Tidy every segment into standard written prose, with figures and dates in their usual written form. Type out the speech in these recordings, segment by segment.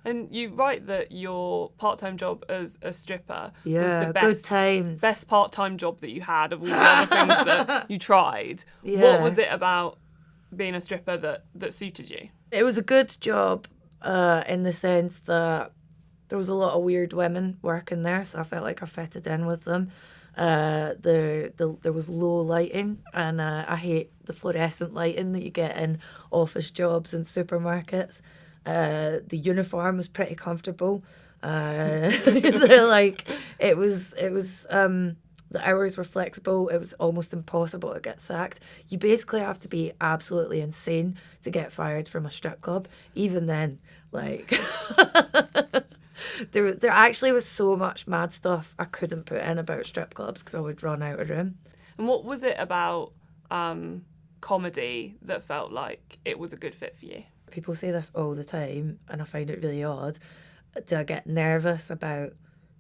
And you write that your part-time job as a stripper was the good times. best part-time job that you had of all the other things that you tried. Yeah. What was it about being a stripper that suited you? It was a good job in the sense that there was a lot of weird women working there, so I felt like I fitted in with them. There was low lighting, and I hate the fluorescent lighting that you get in office jobs and supermarkets. The uniform was pretty comfortable. Like it was. The hours were flexible. It was almost impossible to get sacked. You basically have to be absolutely insane to get fired from a strip club. Even then, like there actually was so much mad stuff I couldn't put in about strip clubs because I would run out of room. And what was it about comedy that felt like it was a good fit for you? People say this all the time, and I find it really odd. Do I get nervous about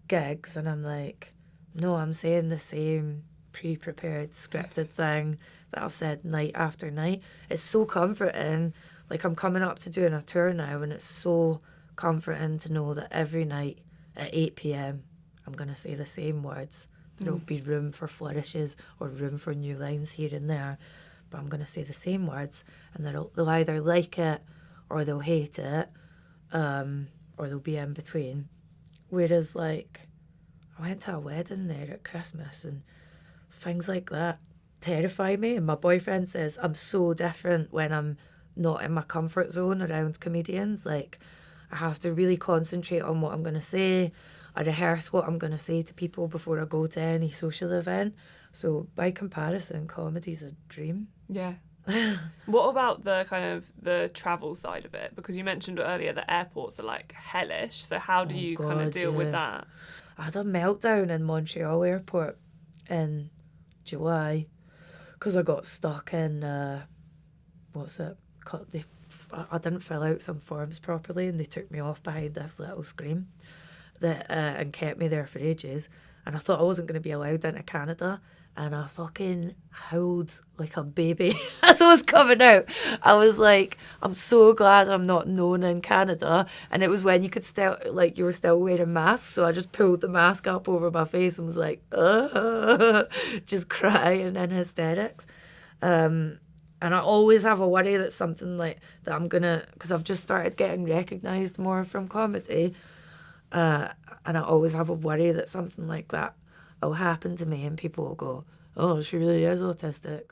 gigs? And I'm like, no, I'm saying the same pre-prepared scripted thing that I've said night after night. It's so comforting. Like, I'm coming up to doing a tour now, and it's so comforting to know that every night at 8 p.m. I'm going to say the same words. There'll be room for flourishes or room for new lines here and there, but I'm going to say the same words, and they'll either like it or they'll hate it, or they'll be in between. Whereas, like, I went to a wedding there at Christmas, and things like that terrify me. And my boyfriend says I'm so different when I'm not in my comfort zone around comedians. Like, I have to really concentrate on what I'm going to say. I rehearse what I'm going to say to people before I go to any social event. So by comparison, comedy's a dream. Yeah. What about the kind of the travel side of it? Because you mentioned earlier that airports are like hellish. So how do you kind of deal with that? I had a meltdown in Montreal airport in July because I got stuck in, I didn't fill out some forms properly, and they took me off behind this little screen and kept me there for ages. And I thought I wasn't going to be allowed into Canada, and I fucking howled like a baby as I was coming out. I was like, I'm so glad I'm not known in Canada. And it was when you were still wearing masks, so I just pulled the mask up over my face and was like, just crying in hysterics. And I always have a worry that something like that because I've just started getting recognised more from comedy, and I always have a worry that something like that will happen to me and people will go, oh, she really is autistic.